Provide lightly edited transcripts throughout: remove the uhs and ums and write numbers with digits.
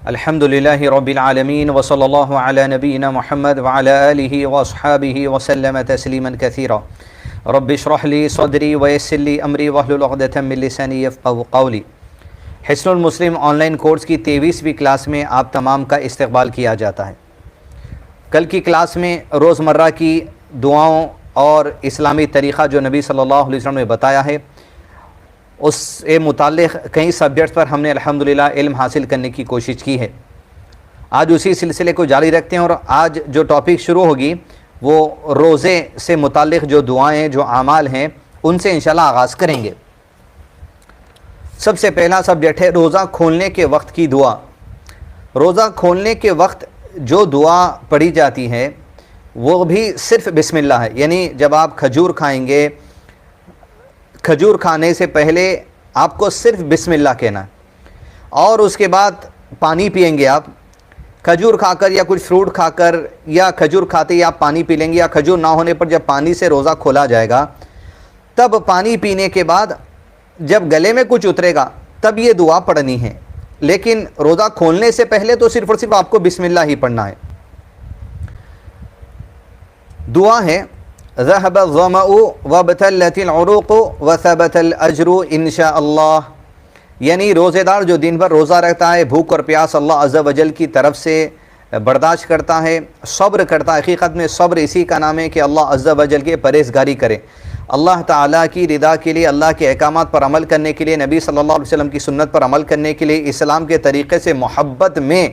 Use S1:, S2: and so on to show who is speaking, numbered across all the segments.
S1: الحمدللہ رب العالمین وصلی اللہ علی نبینا محمد وعلی آلہ واصحابہ وسلم تسلیما کثیرا رب اشرح لی صدری ویسر لی امری واحلل عقدۃ من لسانی یفقہوا قولی۔ حصن المسلم آن لائن کورس کی 23ویں کلاس میں آپ تمام کا استقبال کیا جاتا ہے۔ کل کی کلاس میں روزمرہ کی دعاؤں اور اسلامی طریقہ جو نبی صلی اللہ علیہ وسلم نے بتایا ہے اس سے متعلق کئی سبجیکٹس پر ہم نے الحمدللہ علم حاصل کرنے کی کوشش کی ہے۔ آج اسی سلسلے کو جاری رکھتے ہیں اور آج جو ٹاپک شروع ہوگی وہ روزے سے متعلق جو دعائیں جو اعمال ہیں ان سے انشاءاللہ آغاز کریں گے۔ سب سے پہلا سبجیکٹ ہے روزہ کھولنے کے وقت کی دعا۔ روزہ کھولنے کے وقت جو دعا پڑھی جاتی ہے وہ بھی صرف بسم اللہ ہے، یعنی جب آپ کھجور کھائیں گے، کھجور کھانے سے پہلے آپ کو صرف بسم اللہ کہنا ہے، اور اس کے بعد پانی پئیں گے۔ آپ کھجور کھا کر یا کچھ فروٹ کھا کر یا کھجور کھاتے ہی آپ پانی پی لیں گے، یا کھجور نہ ہونے پر جب پانی سے روزہ کھولا جائے گا تب پانی پینے کے بعد جب گلے میں کچھ اترے گا تب یہ دعا پڑھنی ہے، لیکن روزہ کھولنے سے پہلے تو صرف اور صرف آپ کو بسم اللہ ہی پڑھنا ہے۔ دعا ہے ذهب الظمأ وابتلت العروق وثبت الاجر انشاء اللہ، یعنی روزے دار جو دن بھر روزہ رکھتا ہے، بھوک اور پیاس اللہ عز و جل کی طرف سے برداشت کرتا ہے، صبر کرتا ہے۔ حقیقت میں صبر اسی کا نام ہے کہ اللہ عز و جل کے پرہیزگاری کرے، اللہ تعالیٰ کی رضا کے لیے، اللہ کے احکامات پر عمل کرنے کے لیے، نبی صلی اللہ علیہ وسلم کی سنت پر عمل کرنے کے لیے، اسلام کے طریقے سے محبت میں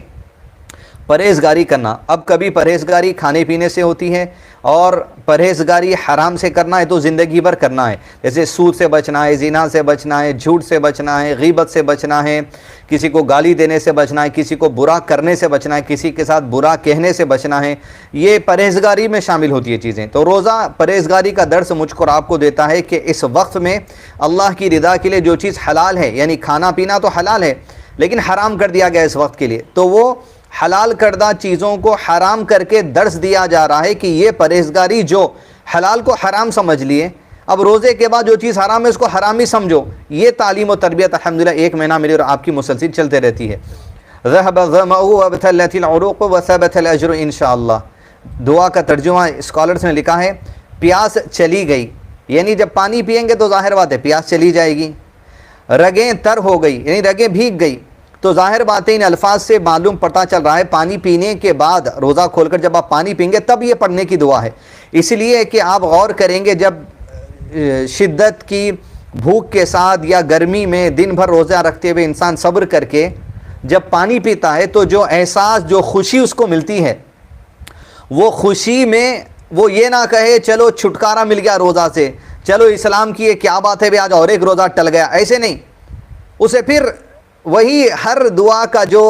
S1: پرہیزگاری کرنا۔ اب کبھی پرہیزگاری کھانے پینے سے ہوتی ہے اور پرہیزگاری حرام سے کرنا ہے تو زندگی بھر کرنا ہے، جیسے سود سے بچنا ہے، زنا سے بچنا ہے، جھوٹ سے بچنا ہے، غیبت سے بچنا ہے، کسی کو گالی دینے سے بچنا ہے، کسی کو برا کرنے سے بچنا ہے، کسی کے ساتھ برا کہنے سے بچنا ہے۔ یہ پرہیزگاری میں شامل ہوتی ہے چیزیں۔ تو روزہ پرہیزگاری کا درس مجھ کو اور آپ کو دیتا ہے کہ اس وقت میں اللہ کی رضا کے لیے جو چیز حلال ہے، یعنی کھانا پینا تو حلال ہے لیکن حرام کر دیا گیا اس وقت کے لیے، تو وہ حلال کردہ چیزوں کو حرام کر کے درس دیا جا رہا ہے کہ یہ پرہیزگاری جو حلال کو حرام سمجھ لیے، اب روزے کے بعد جو چیز حرام ہے اس کو حرام ہی سمجھو۔ یہ تعلیم و تربیت الحمدللہ 1 مہینہ میری اور آپ کی مسلسل چلتے رہتی ہے۔ ذهب الظمأ وابتلت العروق وثبت الاجر انشاءاللہ۔ دعا کا ترجمہ اسکالرز نے لکھا ہے پیاس چلی گئی، یعنی جب پانی پئیں گے تو ظاہر بات ہے پیاس چلی جائے گی۔ رگیں تر ہو گئی، یعنی رگیں بھیگ گئی، تو ظاہر بات ہے ان الفاظ سے معلوم پتہ چل رہا ہے پانی پینے کے بعد روزہ کھول کر جب آپ پانی پئیں گے تب یہ پڑھنے کی دعا ہے۔ اس لیے کہ آپ غور کریں گے جب شدت کی بھوک کے ساتھ یا گرمی میں دن بھر روزہ رکھتے ہوئے انسان صبر کر کے جب پانی پیتا ہے تو جو احساس، جو خوشی اس کو ملتی ہے، وہ خوشی میں وہ یہ نہ کہے چلو چھٹکارا مل گیا روزہ سے، چلو اسلام کی یہ کیا بات ہے بھی آج اور ایک روزہ ٹل گیا، ایسے نہیں۔ اسے پھر وہی ہر دعا کا جو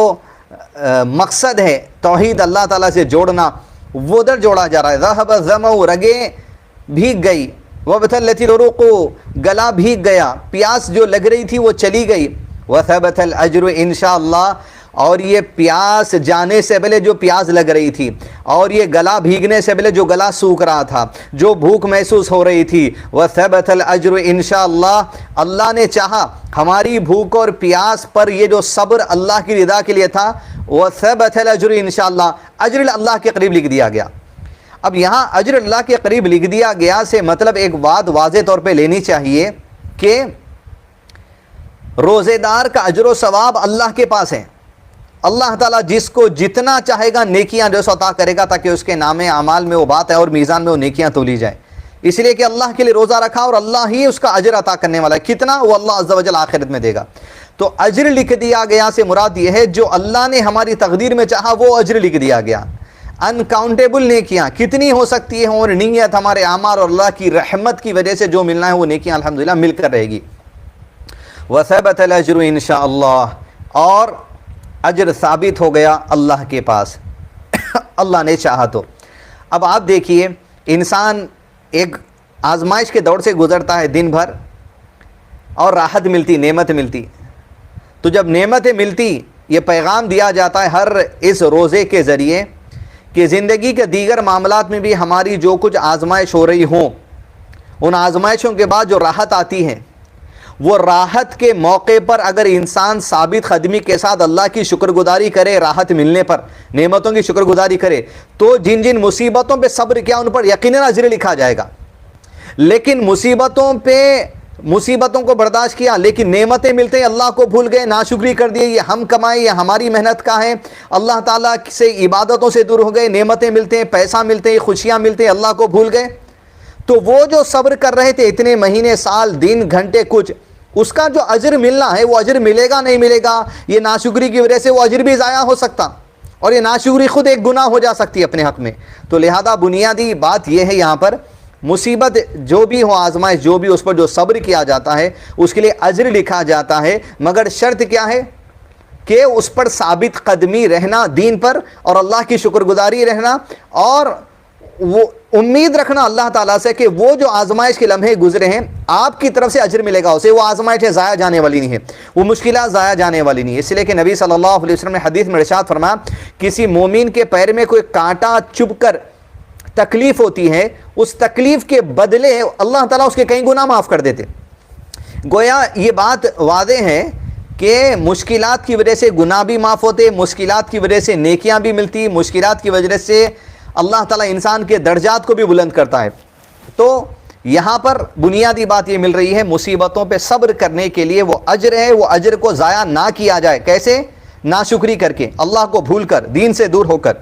S1: مقصد ہے توحید اللہ تعالیٰ سے جوڑنا، وہ ادھر جوڑا جا رہا ہے۔ ذهب الظمأ، رگیں بھیگ گئی، وابتلت العروق، گلا بھیگ گیا، پیاس جو لگ رہی تھی وہ چلی گئی، وثبت الاجر انشاءاللہ، اور یہ پیاس جانے سے پہلے جو پیاس لگ رہی تھی اور یہ گلا بھیگنے سے پہلے جو گلا سوکھ رہا تھا، جو بھوک محسوس ہو رہی تھی، وثبت الاجر انشاءاللہ، اللہ نے چاہا ہماری بھوک اور پیاس پر یہ جو صبر اللہ کی رضا کے لیے تھا، وثبت الاجر انشاءاللہ، اجر اللہ کے قریب لکھ دیا گیا۔ اب یہاں اجر اللہ کے قریب لکھ دیا گیا سے مطلب ایک بات واضح طور پہ لینی چاہیے کہ روزے دار کا اجر و ثواب اللہ کے پاس ہے۔ اللہ تعالیٰ جس کو جتنا چاہے گا نیکیاں جو عطا کرے گا تاکہ اس کے نام اعمال میں وہ بات ہے اور میزان میں وہ نیکیاں تولی جائیں، اس لیے کہ اللہ کے لیے روزہ رکھا اور اللہ ہی اس کا اجر عطا کرنے والا ہے، کتنا وہ اللہ عز و جل آخرت میں دے گا۔ تو اجر لکھ دیا گیا سے مراد یہ ہے جو اللہ نے ہماری تقدیر میں چاہا وہ اجر لکھ دیا گیا۔ انکاؤنٹیبل نیکیاں کتنی ہو سکتی ہیں، اور نیت ہمارے اعمال اور اللہ کی رحمت کی وجہ سے جو ملنا ہے وہ نیکیاں الحمدللہ مل کر رہے گی۔ وثبت الاجر انشاءاللہ، اور اجر ثابت ہو گیا اللہ کے پاس، اللہ نے چاہا تو۔ اب آپ دیکھیے انسان ایک آزمائش کے دور سے گزرتا ہے دن بھر، اور راحت ملتی، نعمت ملتی، تو جب نعمتیں ملتی یہ پیغام دیا جاتا ہے ہر اس روزے کے ذریعے کہ زندگی کے دیگر معاملات میں بھی ہماری جو کچھ آزمائش ہو رہی ہوں، ان آزمائشوں کے بعد جو راحت آتی ہے وہ راحت کے موقع پر اگر انسان ثابت قدمی کے ساتھ اللہ کی شکر گزاری کرے، راحت ملنے پر نعمتوں کی شکر گزاری کرے، تو جن جن مصیبتوں پہ صبر کیا ان پر یقیناً اجر لکھا جائے گا۔ لیکن مصیبتوں کو برداشت کیا لیکن نعمتیں ملتے ہیں اللہ کو بھول گئے، ناشکری کر دیے، یہ ہم کمائے، یہ ہماری محنت کا ہے، اللہ تعالیٰ سے عبادتوں سے دور ہو گئے، نعمتیں ملتے ہیں، پیسہ ملتے ہیں، خوشیاں ملتے ہیں، اللہ کو بھول گئے، تو وہ جو صبر کر رہے تھے اتنے مہینے، سال، دن، گھنٹے کچھ، اس کا جو اجر ملنا ہے وہ اجر ملے گا نہیں ملے گا، یہ ناشکری کی وجہ سے وہ اجر بھی ضائع ہو سکتا، اور یہ ناشکری خود ایک گناہ ہو جا سکتی ہے اپنے حق میں۔ تو لہذا بنیادی بات یہ ہے یہاں پر، مصیبت جو بھی ہو، آزمائش جو بھی، اس پر جو صبر کیا جاتا ہے اس کے لیے اجر لکھا جاتا ہے، مگر شرط کیا ہے کہ اس پر ثابت قدمی رہنا دین پر، اور اللہ کی شکر گزاری رہنا، اور وہ امید رکھنا اللہ تعالیٰ سے کہ وہ جو آزمائش کے لمحے گزرے ہیں آپ کی طرف سے اجر ملے گا اسے، وہ آزمائش ضائع جانے والی نہیں ہے، وہ مشکلات ضائع جانے والی نہیں ہے۔ اس لیے کہ نبی صلی اللہ علیہ وسلم نے حدیث میں ارشاد فرمایا، کسی مومن کے پیر میں کوئی کانٹا چبھ کر تکلیف ہوتی ہے، اس تکلیف کے بدلے اللہ تعالیٰ اس کے کئی گناہ معاف کر دیتے۔ گویا یہ بات واضح ہے کہ مشکلات کی وجہ سے گناہ بھی معاف ہوتے، مشکلات کی وجہ سے نیکیاں بھی ملتی، مشکلات کی وجہ سے اللہ تعالیٰ انسان کے درجات کو بھی بلند کرتا ہے۔ تو یہاں پر بنیادی بات یہ مل رہی ہے، مصیبتوں پہ صبر کرنے کے لیے وہ اجر ہے، وہ اجر کو ضائع نہ کیا جائے۔ کیسے؟ ناشکری کر کے، اللہ کو بھول کر، دین سے دور ہو کر۔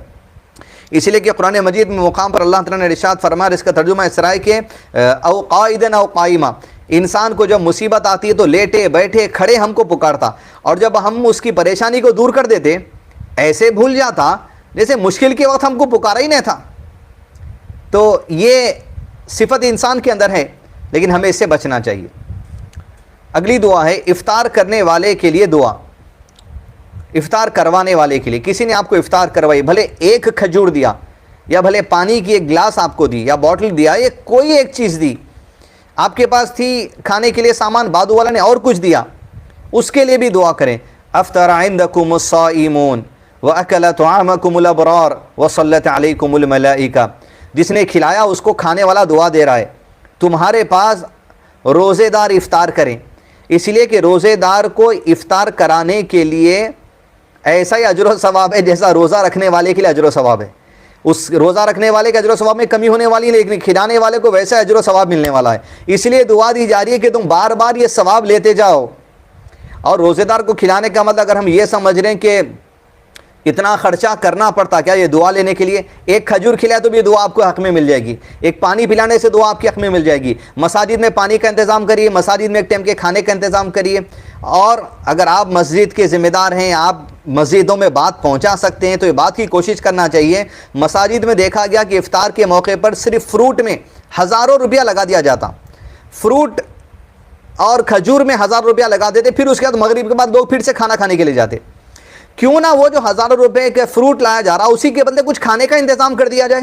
S1: اس لیے کہ قرآن مجید میں مقام پر اللہ تعالیٰ نے ارشاد فرمایا، اس کا ترجمہ اس طرح ہے کہ او قائدن او قائمہ، انسان کو جب مصیبت آتی ہے تو لیٹے بیٹھے کھڑے ہم کو پکارتا، اور جب ہم اس کی پریشانی کو دور کر دیتے ایسے بھول جاتا جیسے مشکل کے وقت ہم کو پکارا ہی نہیں تھا۔ تو یہ صفت انسان کے اندر ہے، لیکن ہمیں اس سے بچنا چاہیے۔ اگلی دعا ہے افطار کرنے والے کے لیے دعا، افطار کروانے والے کے لیے۔ کسی نے آپ کو افطار کروائی، بھلے ایک کھجور دیا، یا بھلے پانی کی ایک گلاس آپ کو دی، یا بوٹل دیا، یا کوئی ایک چیز دی، آپ کے پاس تھی کھانے کے لیے سامان، بادو والا نے اور کچھ دیا، اس کے لیے بھی دعا کریں۔ افطر عندکم الصائمون وَأَكَلَ طَعَامَكُمُ الْأَبْرَارُ وَصَلَّتْ عَلَيْكُمُ الْمَلَائِكَةُ، جس نے کھلایا اس کو کھانے والا دعا دے رہا ہے۔ تمہارے پاس روزے دار افطار کریں، اس لیے کہ روزے دار کو افطار کرانے کے لیے ایسا ہی اجر و ثواب ہے جیسا روزہ رکھنے والے کے لیے اجر و ثواب ہے۔ اس روزہ رکھنے والے کے اجر و ثواب میں کمی ہونے والی نہیں، لیکن کھلانے والے کو ویسا اجر و ثواب ملنے والا ہے۔ اس لیے دعا دی جا رہی ہے کہ تم بار بار یہ ثواب لیتے جاؤ۔ اور روزے دار کو کھلانے کا مطلب اگر ہم یہ سمجھ رہے ہیں کہ اتنا خرچہ کرنا پڑتا کیا یہ دعا لینے کے لیے، ایک کھجور کھلائے تو بھی دعا آپ کو حق میں مل جائے گی، ایک پانی پلانے سے دعا آپ کے حق میں مل جائے گی۔ مساجد میں پانی کا انتظام کریے، مساجد میں ایک ٹائم کے کھانے کا انتظام کریے، اور اگر آپ مسجد کے ذمہ دار ہیں، آپ مسجدوں میں بات پہنچا سکتے ہیں تو یہ بات کی کوشش کرنا چاہیے۔ مساجد میں دیکھا گیا کہ افطار کے موقع پر صرف فروٹ میں ہزاروں روپیہ لگا دیا جاتا، فروٹ اور کھجور میں 1000 روپیہ لگا دیتے، پھر اس کے بعد مغرب کے بعد لوگ پھر سے کھانا کھانے کے لیے جاتے۔ کیوں نہ وہ جو ہزاروں روپے کے فروٹ لایا جا رہا اسی کے بدلے کچھ کھانے کا انتظام کر دیا جائے،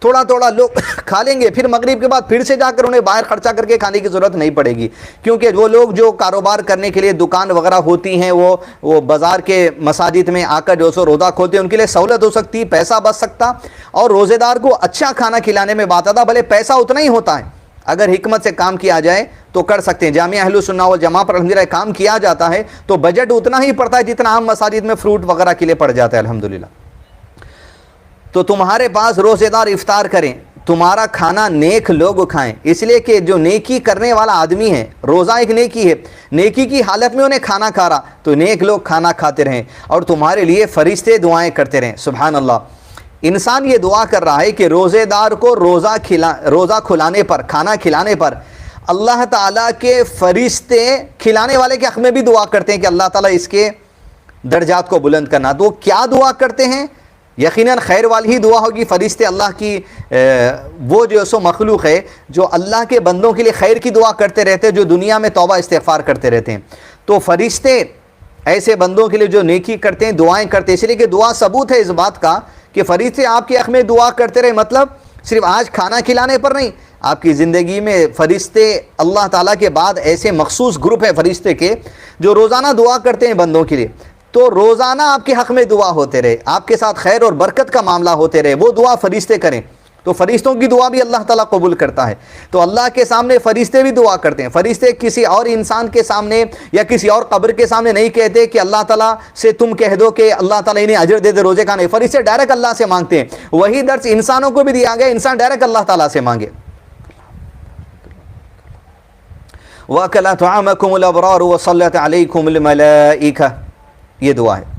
S1: تھوڑا تھوڑا لوگ کھا لیں گے، پھر مغرب کے بعد پھر سے جا کر انہیں باہر خرچہ کر کے کھانے کی ضرورت نہیں پڑے گی۔ کیونکہ وہ لوگ جو کاروبار کرنے کے لیے دکان وغیرہ ہوتی ہیں، وہ بازار کے مساجد میں آ کر جو سو روزہ کھولتے ہیں، ان کے لیے سہولت ہو سکتی، پیسہ بچ سکتا، اور روزے دار کو اچھا کھانا کھلانے میں بات آتا، بھلے پیسہ اتنا ہی ہوتا ہے، اگر حکمت سے کام کیا جائے تو کر سکتے ہیں۔ جامعہ اہل سنہ والجماعہ پر الحمدللہ کام کیا جاتا ہے تو بجٹ اتنا ہی پڑتا ہے جتنا عام مساجد میں فروٹ وغیرہ کے لیے پڑ جاتا ہے الحمدللہ۔ تو تمہارے پاس روزے دار افطار کریں، تمہارا کھانا نیک لوگ کھائیں، اس لیے کہ جو نیکی کرنے والا آدمی ہے، روزہ ایک نیکی ہے، نیکی کی حالت میں انہیں کھانا کھا رہا تو نیک لوگ کھانا کھاتے رہیں، اور تمہارے لیے فرشتے دعائیں کرتے رہیں۔ سبحان اللہ، انسان یہ دعا کر رہا ہے کہ روزے دار کو روزہ کھلانے پر، کھانا کھلانے پر اللہ تعالیٰ کے فرشتے کھلانے والے کے حق میں بھی دعا کرتے ہیں کہ اللہ تعالیٰ اس کے درجات کو بلند کرنا۔ تو وہ کیا دعا کرتے ہیں؟ یقیناً خیر والی ہی دعا ہوگی۔ فرشتے اللہ کی وہ جو سو مخلوق ہے جو اللہ کے بندوں کے لیے خیر کی دعا کرتے رہتے ہیں، جو دنیا میں توبہ استغفار کرتے رہتے ہیں، تو فرشتے ایسے بندوں کے لیے جو نیکی کرتے ہیں، دعائیں کرتے ہیں۔ اس لیے کہ دعا ثبوت ہے اس بات کا کہ فرشتے آپ کے حق میں دعا کرتے رہے، مطلب صرف آج کھانا کھلانے پر نہیں، آپ کی زندگی میں فرشتے اللہ تعالیٰ کے بعد ایسے مخصوص گروپ ہے فرشتے کے جو روزانہ دعا کرتے ہیں بندوں کے لیے، تو روزانہ آپ کے حق میں دعا ہوتے رہے، آپ کے ساتھ خیر اور برکت کا معاملہ ہوتے رہے، وہ دعا فرشتے کریں۔ تو فرشتوں کی دعا بھی اللہ تعالیٰ قبول کرتا ہے. تو اللہ کے سامنے فرشتے بھی دعا کرتے ہیں. فرشتے کسی اور انسان کے سامنے یا کسی اور قبر کے سامنے نہیں کہتے کہ اللہ تعالیٰ سے تم کہہ دو کہ اللہ تعالیٰ انہیں اجر دے دے روزے کا. نہیں, فرشتے ڈائریکٹ اللہ سے مانگتے ہیں. وہی درس انسانوں کو بھی دیا گیا, انسان ڈائریکٹ اللہ تعالیٰ سے مانگے. وَأَكَلَ طَعَامَكُمُ الْأَبْرَارُ وَصَلَّتْ عَلَيْكُمُ الْمَلَائِكَةُ, یہ دعا ہے.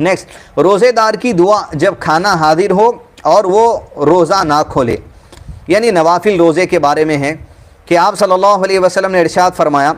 S1: نیکسٹ, روزے دار کی دعا جب کھانا حاضر ہو اور وہ روزہ نہ کھولے. یعنی نوافل روزے کے بارے میں ہے کہ آپ صلی اللہ علیہ وسلم نے ارشاد فرمایا,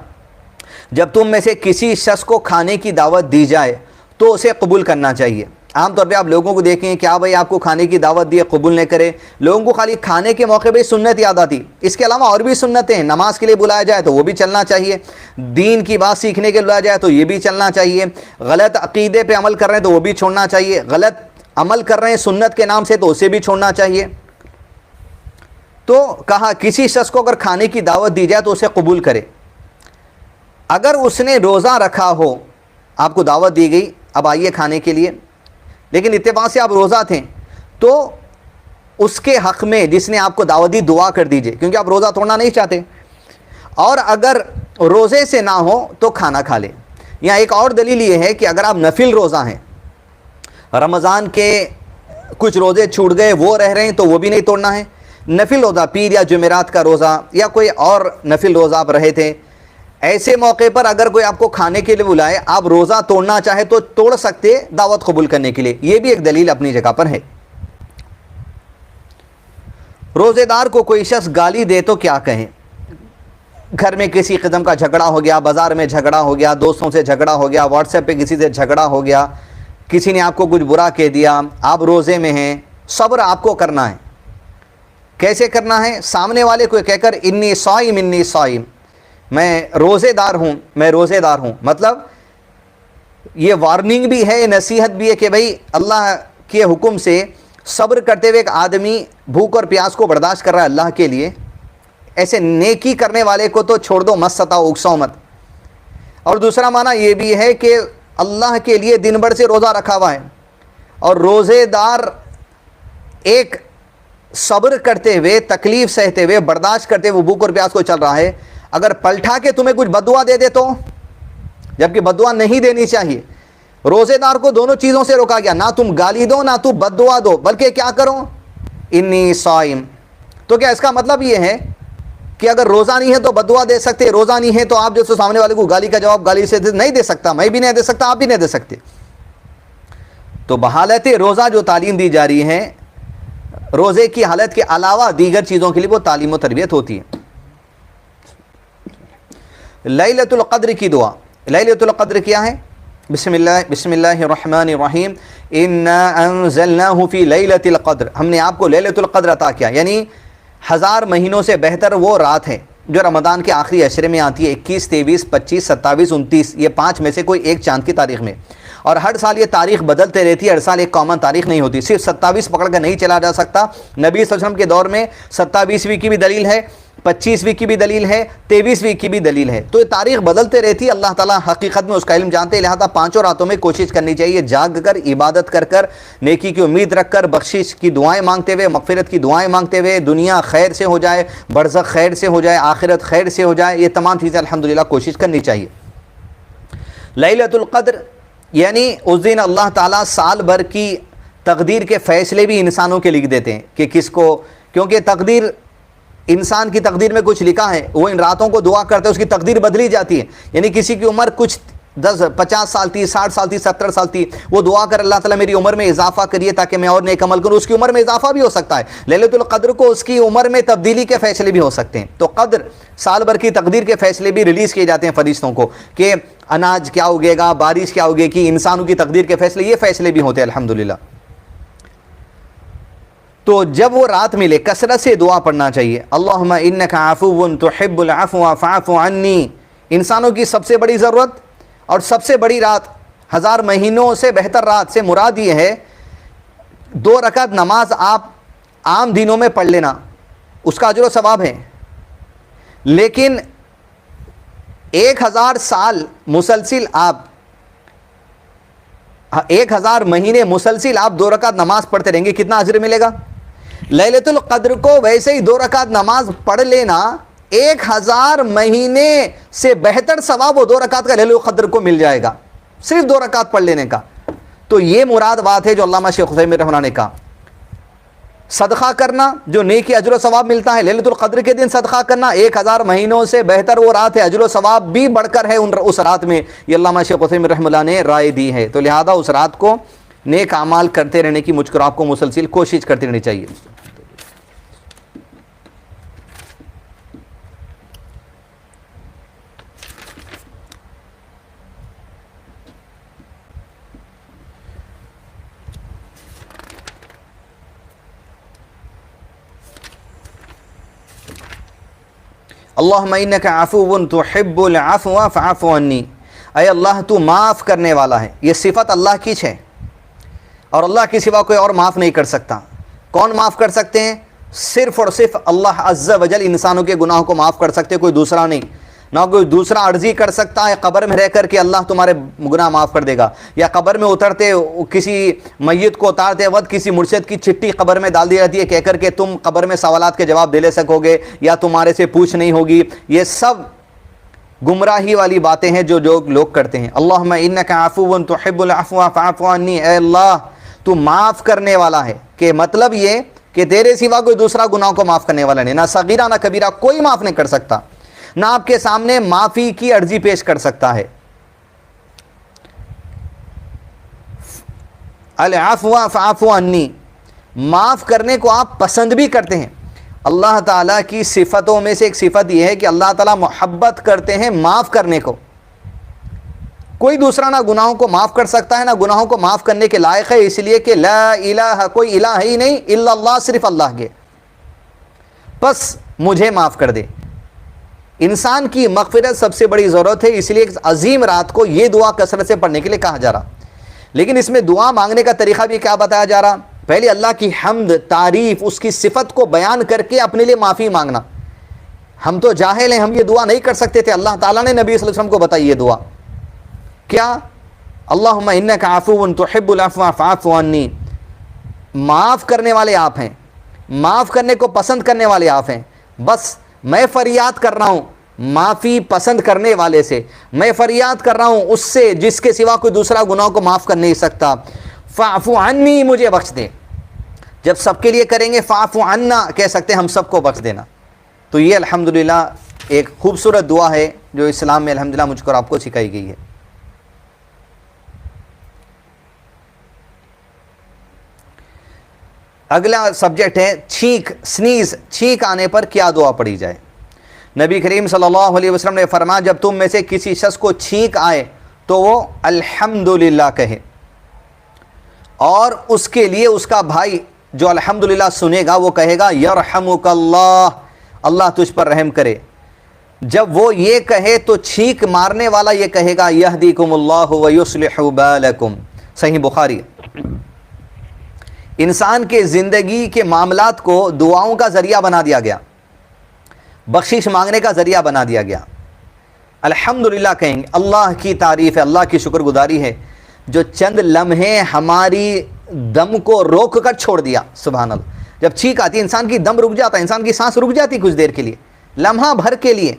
S1: جب تم میں سے کسی شخص کو کھانے کی دعوت دی جائے تو اسے قبول کرنا چاہیے. عام طور پہ آپ لوگوں کو دیکھیں کہ بھائی آپ کو کھانے کی دعوت دی, قبول نہیں کرے. لوگوں کو خالی کھانے کے موقع پہ سنت یاد آتی, اس کے علاوہ اور بھی سنتیں ہیں. نماز کے لیے بلایا جائے تو وہ بھی چلنا چاہیے, دین کی بات سیکھنے کے لیے بلایا جائے تو یہ بھی چلنا چاہیے, غلط عقیدے پہ عمل کر رہے ہیں تو وہ بھی چھوڑنا چاہیے, غلط عمل کر رہے ہیں سنت کے نام سے تو اسے بھی چھوڑنا چاہیے. تو کہا کسی شخص کو اگر کھانے کی دعوت دی جائے تو اسے قبول کرے. اگر اس نے روزہ رکھا ہو, آپ کو دعوت دی گئی اب آئیے کھانے کے لیے, لیکن اتفاق سے آپ روزہ تھے, تو اس کے حق میں جس نے آپ کو دعوت دی دعا کر دیجئے, کیونکہ آپ روزہ توڑنا نہیں چاہتے. اور اگر روزے سے نہ ہو تو کھانا کھا لے. یہاں ایک اور دلیل یہ ہے کہ اگر آپ نفل روزہ ہیں, رمضان کے کچھ روزے چھوٹ گئے وہ رہ رہے ہیں تو وہ بھی نہیں توڑنا ہے. نفل روزہ, پیر یا جمعرات کا روزہ یا کوئی اور نفل روزہ آپ رہے تھے, ایسے موقع پر اگر کوئی آپ کو کھانے کے لیے بلائے, آپ روزہ توڑنا چاہے تو توڑ سکتے دعوت قبول کرنے کے لیے. یہ بھی ایک دلیل اپنی جگہ پر ہے. روزے دار کو کوئی شخص گالی دے تو کیا کہیں؟ گھر میں کسی قسم کا جھگڑا ہو گیا, بازار میں جھگڑا ہو گیا, دوستوں سے جھگڑا ہو گیا, واٹس ایپ پہ کسی سے جھگڑا ہو گیا, کسی نے آپ کو کچھ برا کہہ دیا, آپ روزے میں ہیں, صبر آپ کو کرنا ہے. کیسے کرنا ہے؟ سامنے والے کو کہہ کر انی صائم, میں روزے دار ہوں, میں روزے دار ہوں. مطلب یہ وارننگ بھی ہے, نصیحت بھی ہے کہ بھئی اللہ کے حکم سے صبر کرتے ہوئے ایک آدمی بھوک اور پیاس کو برداشت کر رہا ہے اللہ کے لیے, ایسے نیکی کرنے والے کو تو چھوڑ دو, مت ستاؤ, اکساؤ مت. اور دوسرا معنی یہ بھی ہے کہ اللہ کے لیے دن بھر سے روزہ رکھا ہوا ہے اور روزے دار ایک صبر کرتے ہوئے, تکلیف سہتے ہوئے, برداشت کرتے ہوئے بھوک اور پیاس کو چل رہا ہے, اگر پلٹا کے تمہیں کچھ بددعا دے دے تو, جبکہ بددعا نہیں دینی چاہیے. روزے دار کو دونوں چیزوں سے روکا گیا, نہ تم گالی دو نہ تم بددعا دو, بلکہ کیا کرو, انی صائم. تو کیا اس کا مطلب یہ ہے کہ اگر روزہ نہیں ہے تو بددعا دے سکتے, روزہ نہیں ہے تو آپ جو سامنے والے کو گالی کا جواب گالی سے نہیں دے سکتا, میں بھی نہیں دے سکتا, آپ بھی نہیں دے سکتے. تو بحالت روزہ جو تعلیم دی جا رہی ہے, روزے کی حالت کے علاوہ دیگر چیزوں کے لیے وہ تعلیم و تربیت ہوتی ہے. لیلۃ القدر کی دعا. لیلۃ القدر کیا ہے؟ بسم اللہ الرحمن الرحیم, انا انزلناہ فی لیلۃ القدر, ہم نے آپ کو لیلۃ القدر عطا کیا. یعنی 1000 مہینوں سے بہتر وہ رات ہے جو رمضان کے آخری عشرے میں آتی ہے, 21, 23, 25, 27, 29, یہ 5 میں سے کوئی ایک چاند کی تاریخ میں. اور ہر سال یہ تاریخ بدلتے رہتی ہے, ہر سال ایک کامن تاریخ نہیں ہوتی. صرف 27 پکڑ کر نہیں چلا جا سکتا. نبی صلی اللہ علیہ وسلم کے دور میں 27ویں کی بھی دلیل ہے, 25ویں کی بھی دلیل ہے, 23ویں کی بھی دلیل ہے. تو یہ تاریخ بدلتے رہتی ہے. اللہ تعالیٰ حقیقت میں اس کا علم جانتے ہیں, لہذا 5 راتوں میں کوشش کرنی چاہیے, جاگ کر عبادت کر کر, نیکی کی امید رکھ کر, بخشش کی دعائیں مانگتے ہوئے, مغفرت کی دعائیں مانگتے ہوئے, دنیا خیر سے ہو جائے, برزخ خیر سے ہو جائے, آخرت خیر سے ہو جائے, یہ تمام چیزیں الحمدللہ کوشش کرنی چاہیے. لیلۃ القدر یعنی اس دن اللہ تعالیٰ سال بھر کی تقدیر کے فیصلے بھی انسانوں کے لکھ دیتے ہیں کہ کس کو, کیونکہ تقدیر, انسان کی تقدیر میں کچھ لکھا ہے, وہ ان راتوں کو دعا کرتے ہیں اس کی تقدیر بدلی جاتی ہے. یعنی کسی کی عمر کچھ 50 سال تھی, 60 سال تھی, 70 سال تھی, وہ دعا کر اللہ تعالیٰ میری عمر میں اضافہ کریے تاکہ میں اور نیک عمل کروں. اس کی عمر میں اضافہ بھی ہو سکتا ہے. لیلۃ القدر کو اس کی عمر میں تبدیلی کے فیصلے بھی ہو سکتے ہیں. تو قدر, سال بھر کی تقدیر کے فیصلے بھی ریلیز کیے جاتے ہیں فرشتوں کو کہ اناج کیا اگے گا, بارش کیا اگے گی, انسانوں کی تقدیر کے فیصلے, یہ فیصلے بھی ہوتے ہیں الحمدللہ. تو جب وہ رات ملے کثرت سے دعا پڑھنا چاہیے. اللہم انک عفو تحب العفو فاعف عنی. انسانوں کی سب سے بڑی ضرورت اور سب سے بڑی رات, 1000 مہینوں سے بہتر رات سے مراد یہ ہے 2 رکعت نماز آپ عام دنوں میں پڑھ لینا, اس کا اجر و ثواب ہے. لیکن 1000 سال مسلسل آپ 1000 مہینے مسلسل آپ 2 رکعت نماز پڑھتے رہیں گے، کتنا اجر ملے گا؟ لیلۃ القدر کو ویسے ہی 2 رکعت نماز پڑھ لینا 1000 مہینے سے بہتر ثواب وہ 2 رکعت کا لیلۃ القدر کو مل جائے گا، صرف 2 رکعت پڑھ لینے کا۔ تو یہ مراد بات ہے جو علامہ شیخ عثیمین رحمہ اللہ نے کہا، صدقہ کرنا جو نیکی اجر و ثواب ملتا ہے، لیلۃ القدر کے دن صدقہ کرنا 1000 مہینوں سے بہتر وہ رات ہے، اجر و ثواب بھی بڑھ کر ہے اس رات میں، یہ علامہ شیخ عثیمین رحمہ اللہ نے رائے دی ہے۔ تو لہذا اس رات کو نیک اعمال کرتے رہنے کی مجھ کو آپ کو مسلسل کوشش کرتی رہنی چاہیے۔ اللہم انک عفو تحب العفو فاعف عنی، اے اللہ تو معاف کرنے والا ہے، یہ صفت اللہ کی ہے اور اللہ کے سوا کوئی اور معاف نہیں کر سکتا۔ کون معاف کر سکتے ہیں؟ صرف اور صرف اللہ عز و جل انسانوں کے گناہوں کو معاف کر سکتے، کوئی دوسرا نہیں۔ نہ کوئی دوسرا عرضی کر سکتا ہے قبر میں رہ کر کہ اللہ تمہارے گناہ معاف کر دے گا، یا قبر میں اترتے کسی میت کو اتارتے وقت کسی مرشد کی چٹھی قبر میں ڈال دی جاتی ہے کہہ کر کہ تم قبر میں سوالات کے جواب دے لے سکو گے یا تمہارے سے پوچھ نہیں ہوگی۔ یہ سب گمراہی والی باتیں ہیں جو لوگ کرتے ہیں۔ اللہم انک عفو تحب العفو فاعف عنی، اے اللہ تو معاف کرنے والا ہے، کہ مطلب یہ کہ تیرے سوا کوئی دوسرا گناہ کو معاف کرنے والا نہیں، نہ صغیرہ نہ کبیرہ کوئی معاف نہیں کر سکتا، نہ آپ کے سامنے معافی کی عرضی پیش کر سکتا ہے۔ العفو فاعف عنی، معاف کرنے کو آپ پسند بھی کرتے ہیں۔ اللہ تعالیٰ کی صفتوں میں سے ایک صفت یہ ہے کہ اللہ تعالیٰ محبت کرتے ہیں معاف کرنے کو۔ کوئی دوسرا نہ گناہوں کو معاف کر سکتا ہے، نہ گناہوں کو معاف کرنے کے لائق ہے، اس لیے کہ لا الہ، کوئی الہ ہی نہیں الا اللہ، صرف اللہ کے، بس مجھے معاف کر دے۔ انسان کی مغفرت سب سے بڑی ضرورت ہے، اس لیے عظیم رات کو یہ دعا کثرت سے پڑھنے کے لیے کہا جا رہا۔ لیکن اس میں دعا مانگنے کا طریقہ بھی کیا بتایا جا رہا؟ پہلے اللہ کی حمد، تعریف، اس کی صفت کو بیان کر کے اپنے لیے معافی مانگنا۔ ہم تو جاہل ہیں، ہم یہ دعا نہیں کر سکتے تھے، اللہ تعالیٰ نے نبی صلی اللہ علیہ وسلم کو بتائی یہ دعا کیا؟ اللہم انک عفو تحب العفو فاعف عنی، معاف کرنے والے آپ ہیں، معاف کرنے کو پسند کرنے والے آپ ہیں، بس میں فریاد کر رہا ہوں معافی پسند کرنے والے سے، میں فریاد کر رہا ہوں اس سے جس کے سوا کوئی دوسرا گناہ کو معاف کر نہیں سکتا۔ فاعف عنی، مجھے بخش دے۔ جب سب کے لیے کریں گے فاعف عنا کہہ سکتے ہیں ہم سب کو بخش دینا۔ تو یہ الحمدللہ ایک خوبصورت دعا ہے جو اسلام میں الحمدللہ مجھ کو اور آپ کو سکھائی گئی ہے۔ اگلا سبجیکٹ ہے چھینک، سنیز، چھینک آنے پر کیا دعا پڑھی جائے۔ نبی کریم صلی اللہ علیہ وسلم نے فرمایا جب تم میں سے کسی شخص کو چھینک آئے تو وہ الحمدللہ کہے، اور اس کے لیے اس کا بھائی جو الحمدللہ سنے گا وہ کہے گا یرحمک اللہ، اللہ تجھ پر رحم کرے۔ جب وہ یہ کہے تو چھینک مارنے والا یہ کہے گا یہدیکم اللہ ویصلح بالکم، صحیح بخاری۔ انسان کے زندگی کے معاملات کو دعاؤں کا ذریعہ بنا دیا گیا، بخشش مانگنے کا ذریعہ بنا دیا گیا۔ الحمدللہ کہیں گے، اللہ کی تعریف ہے، اللہ کی شکر گزاری ہے جو چند لمحے ہماری دم کو روک کر چھوڑ دیا۔ سبحان اللہ، جب چھینک آتی ہے انسان کی دم رک جاتا ہے، انسان کی سانس رک جاتی کچھ دیر کے لیے، لمحہ بھر کے لیے۔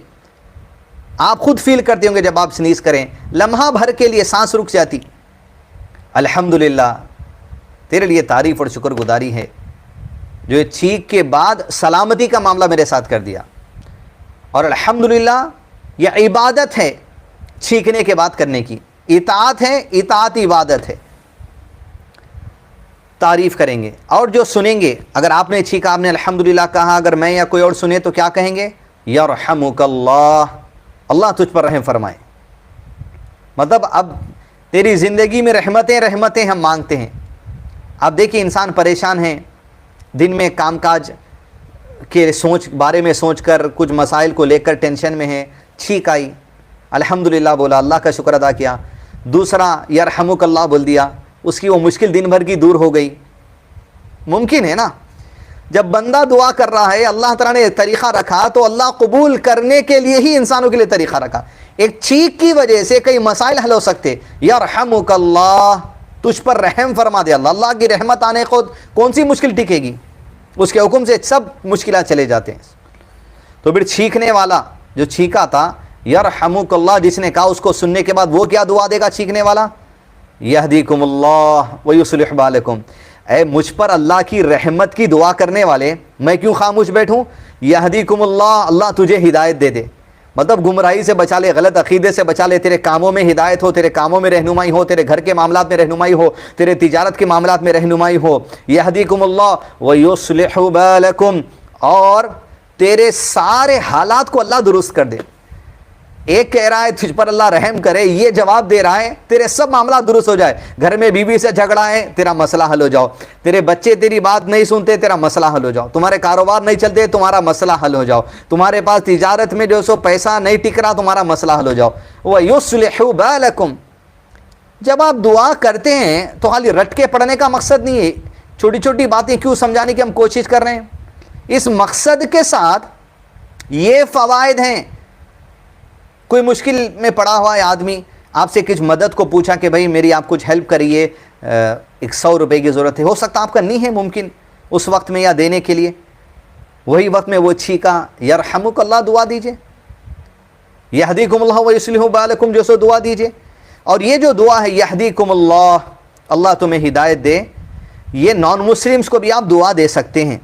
S1: آپ خود فیل کرتے ہوں گے جب آپ سنیز کریں، لمحہ بھر کے لیے سانس رک جاتی۔ الحمدللہ تیرے لیے تعریف اور شکر گزاری ہے جو چھینک کے بعد سلامتی کا معاملہ میرے ساتھ کر دیا، اور الحمدللہ یہ عبادت ہے چھینکنے کے بعد کرنے کی، اطاعت ہے، اطاعت عبادت ہے۔ تعریف کریں گے، اور جو سنیں گے، اگر آپ نے چھینکا، آپ نے الحمدللہ کہا، اگر میں یا کوئی اور سنے تو کیا کہیں گے؟ یرحمک اللہ، اللہ تجھ پر رحم فرمائے۔ مطلب اب تیری زندگی میں رحمتیں رحمتیں ہم مانگتے ہیں۔ اب دیکھیں انسان پریشان ہیں، دن میں کام کاج کے بارے میں سوچ کر کچھ مسائل کو لے کر ٹینشن میں ہے، چھینک آئی، الحمدللہ بولا، اللہ کا شکر ادا کیا، دوسرا یرحمک اللہ بول دیا، اس کی وہ مشکل دن بھر کی دور ہو گئی۔ ممکن ہے نا، جب بندہ دعا کر رہا ہے اللہ تعالیٰ نے طریقہ رکھا تو اللہ قبول کرنے کے لیے ہی انسانوں کے لیے طریقہ رکھا۔ ایک چھینک کی وجہ سے کئی مسائل حل ہو سکتے، یرحمک اللہ، تجھ پر رحم فرما دے اللہ. اللہ کی رحمت آنے کو کون سی مشکل ٹکے گی؟ اس کے حکم سے سب مشکلات چلے جاتے ہیں. تو پھر چھینکنے والا جو چھینکا تھا یرحمک اللہ جس نے کہا، اس کو سننے کے بعد وہ کیا دعا دے گا چھینکنے والا؟ یہدیکم اللہ ویصلح بالکم. اے مجھ پر اللہ کی رحمت کی دعا کرنے والے، میں کیوں خاموش بیٹھوں؟ یہدیکم اللہ، اللہ تجھے ہدایت دے دے. مطلب گمراہی سے بچا لے، غلط عقیدے سے بچا لے، تیرے کاموں میں ہدایت ہو، تیرے کاموں میں رہنمائی ہو، تیرے گھر کے معاملات میں رہنمائی ہو، تیرے تجارت کے معاملات میں رہنمائی ہو. یہدیکم اللہ ویصلح بالکم، اور تیرے سارے حالات کو اللہ درست کر دے. ایک کہہ رہا ہے تجھ پر اللہ رحم کرے، یہ جواب دے رہا ہے تیرے سب معاملات درست ہو جائے. گھر میں بیوی سے جھگڑا ہے، تیرا مسئلہ حل ہو جاؤ. تیرے بچے تیری بات نہیں سنتے، تیرا مسئلہ حل ہو جاؤ. تمہارے کاروبار نہیں چلتے، تمہارا مسئلہ حل ہو جاؤ. تمہارے پاس تجارت میں جو سو پیسہ نہیں ٹک رہا، تمہارا مسئلہ حل ہو جاؤ. وَيُصْلِحُ بَالَكُمْ. جب آپ دعا کرتے ہیں تو خالی رٹ کے پڑھنے کا مقصد نہیں ہے. چھوٹی چھوٹی باتیں کیوں سمجھانے کی ہم کوشش کر رہے ہیں؟ اس مقصد کے ساتھ یہ فوائد ہیں. کوئی مشکل میں پڑا ہوا ہے آدمی، آپ سے کچھ مدد کو پوچھا کہ بھائی میری آپ کچھ ہیلپ کریے، 100 روپے کی ضرورت ہے، ہو سکتا آپ کا نہیں ہے ممکن اس وقت میں یا دینے کے لیے، وہی وقت میں وہ چھینکا یرحمک اللہ دعا دیجئے، یہدیکم اللہ ویصلح بالکم جو سو دعا دیجئے. اور یہ جو دعا ہے یہدیکم اللہ، اللہ تمہیں ہدایت دے، یہ نان مسلمز کو بھی آپ دعا دے سکتے ہیں.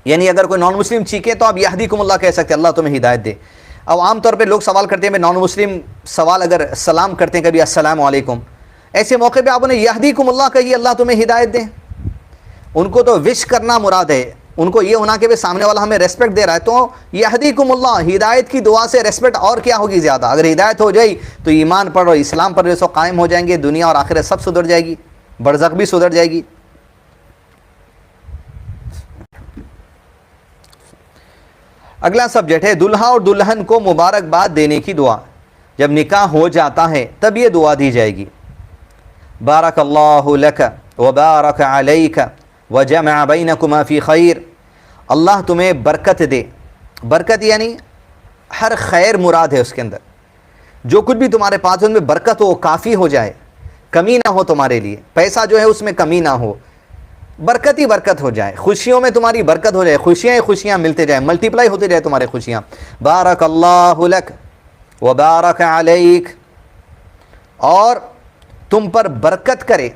S1: یعنی اگر کوئی نان مسلم چیخے تو آپ یہدیکم اللہ کہہ سکتے ہیں، اللہ تمہیں ہدایت دے. اب عام طور پہ لوگ سوال کرتے ہیں، نان مسلم سوال اگر سلام کرتے ہیں کبھی السلام علیکم، ایسے موقع پہ آپ انہیں یہدیکم اللہ کہیے، اللہ تمہیں ہدایت دے. ان کو تو وش کرنا مراد ہے، ان کو یہ ہونا کہ سامنے والا ہمیں ریسپیکٹ دے رہا ہے. تو یہدیکم اللہ، ہدایت کی دعا سے ریسپیکٹ اور کیا ہوگی زیادہ. اگر ہدایت ہو جائے تو ایمان پر اور اسلام پر جو سو قائم ہو جائیں گے، دنیا اور آخرت سب سدھر جائے گی، برزخ بھی سدھر جائے گی. اگلا سبجیکٹ ہے دلہا اور دلہن کو مبارکباد دینے کی دعا. جب نکاح ہو جاتا ہے تب یہ دعا دی جائے گی. بارک اللہ لک وبارک علیک وجمع بینکما فی خیر. اللہ تمہیں برکت دے. برکت یعنی ہر خیر مراد ہے اس کے اندر. جو کچھ بھی تمہارے پاس ان میں برکت ہو، کافی ہو جائے، کمی نہ ہو تمہارے لیے. پیسہ جو ہے اس میں کمی نہ ہو، برکت ہی برکت ہو جائے. خوشیوں میں تمہاری برکت ہو جائے، خوشیاں ہی خوشیاں ملتے جائیں، ملٹیپلائی ہوتے جائے تمہارے خوشیاں. بارک اللہ لک وبارک علیک، اور تم پر برکت کرے،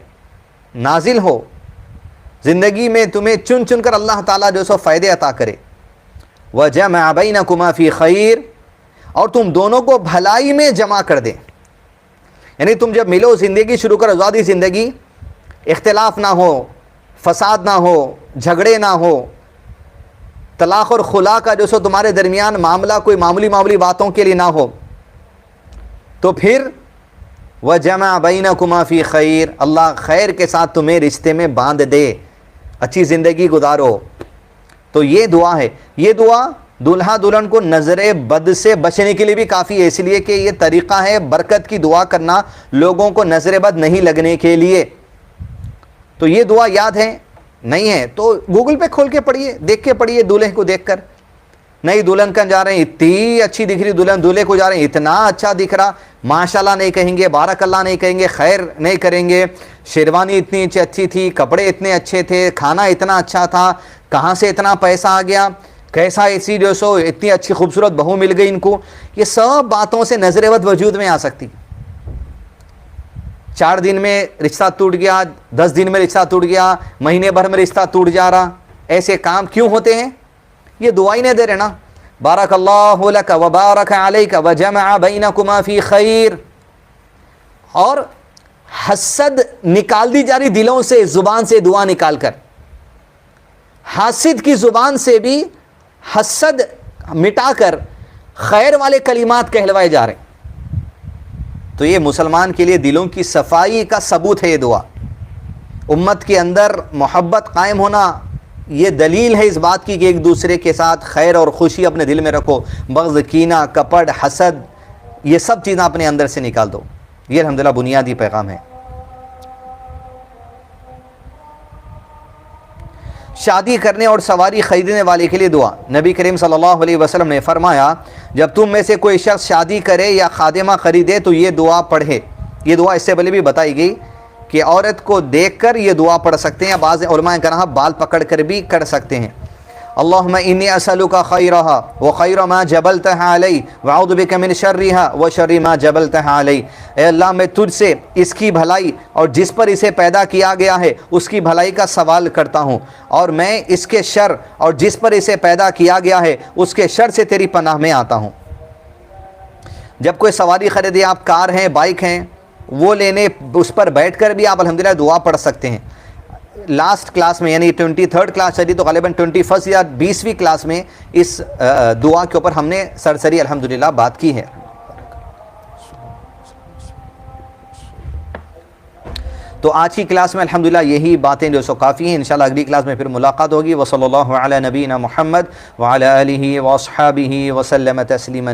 S1: نازل ہو زندگی میں، تمہیں چن چن کر اللہ تعالیٰ جو سو فائدے عطا کرے. وجمع بینکما فی خیر، اور تم دونوں کو بھلائی میں جمع کر دے. یعنی تم جب ملو، زندگی شروع کرو، آزادی زندگی، اختلاف نہ ہو، فساد نہ ہو، جھگڑے نہ ہو، طلاق اور خلا کا جو سو تمہارے درمیان معاملہ کوئی معمولی باتوں کے لیے نہ ہو. تو پھر وَجَمَعَ بَيْنَكُمَا فِي خَيْرٍ، اللہ خیر کے ساتھ تمہیں رشتے میں باندھ دے، اچھی زندگی گزارو. تو یہ دعا ہے. یہ دعا دلہا دلہن کو نظر بد سے بچنے کے لیے بھی کافی ہے، اس لیے کہ یہ طریقہ ہے برکت کی دعا کرنا، لوگوں کو نظر بد نہیں لگنے کے لیے. تو یہ دعا یاد ہے؟ نہیں ہے تو گوگل پہ کھول کے پڑھیے، دیکھ کے پڑھیے، دولہے کو دیکھ کر. نئی دلہن کا جا رہے ہیں، اتنی اچھی دکھ رہی دلہن، دولہے کو جا رہے ہیں اتنا اچھا دکھ رہا، ماشاءاللہ نہیں کہیں گے، بارک اللہ نہیں کہیں گے، خیر نہیں کریں گے. شیروانی اتنی اچھی تھی، کپڑے اتنے اچھے تھے، کھانا اتنا اچھا تھا، کہاں سے اتنا پیسہ آ گیا، کیسا ایسی جو سو اتنی اچھی خوبصورت بہو مل گئی ان کو. یہ سب باتوں سے نظر بد وجود میں آ سکتی. 4 دن میں رشتہ ٹوٹ گیا، 10 دن میں رشتہ ٹوٹ گیا، مہینے بھر میں رشتہ ٹوٹ جا رہا. ایسے کام کیوں ہوتے ہیں؟ یہ دعائی نہیں دے رہے نا. بارک اللہ لک وبارک علیک وجمع بینکما فی خیر. اور حسد نکال دی جا رہی دلوں سے، زبان سے دعا نکال کر. حاسد کی زبان سے بھی حسد مٹا کر خیر والے کلمات کہلوائے جا رہے ہیں. تو یہ مسلمان کے لیے دلوں کی صفائی کا ثبوت ہے یہ دعا. امت کے اندر محبت قائم ہونا یہ دلیل ہے اس بات کی کہ ایک دوسرے کے ساتھ خیر اور خوشی اپنے دل میں رکھو. بغض، کینہ، کپٹ، حسد، یہ سب چیزیں اپنے اندر سے نکال دو. یہ الحمدللہ بنیادی پیغام ہے. شادی کرنے اور سواری خریدنے والے کے لیے دعا. نبی کریم صلی اللہ علیہ وسلم نے فرمایا جب تم میں سے کوئی شخص شادی کرے یا خادمہ خریدے تو یہ دعا پڑھے. یہ دعا اس سے پہلے بھی بتائی گئی کہ عورت کو دیکھ کر یہ دعا پڑھ سکتے ہیں، یا بعض علماء کرام بال پکڑ کر بھی کر سکتے ہیں۔ اللہم انی اسألک خیرہا وخیر ما جبلتہا علی واعوذ بک من شرہا وشر ما جبلتہا علی۔ اے اللہ میں تجھ سے اس کی بھلائی اور جس پر اسے پیدا کیا گیا ہے اس کی بھلائی کا سوال کرتا ہوں، اور میں اس کے شر اور جس پر اسے پیدا کیا گیا ہے اس کے شر سے تیری پناہ میں آتا ہوں۔ جب کوئی سواری خریدے، آپ کار ہیں، بائک ہیں، وہ لینے اس پر بیٹھ کر بھی آپ الحمدللہ دعا پڑھ سکتے ہیں۔ لاسٹ کلاس میں یعنی 23rd کلاس چلی تو غالباً 21 یا 20ویں کلاس میں اس دعا کے اوپر ہم نے سرسری الحمدللہ بات کی ہے۔ تو آج کی کلاس میں الحمدللہ یہی باتیں جو سو کافی ہیں، انشاءاللہ اگلی کلاس میں پھر ملاقات ہوگی۔ وصلی اللہ علی نبینا محمد وعلی آلہ واصحابہ وسلم تسلیما۔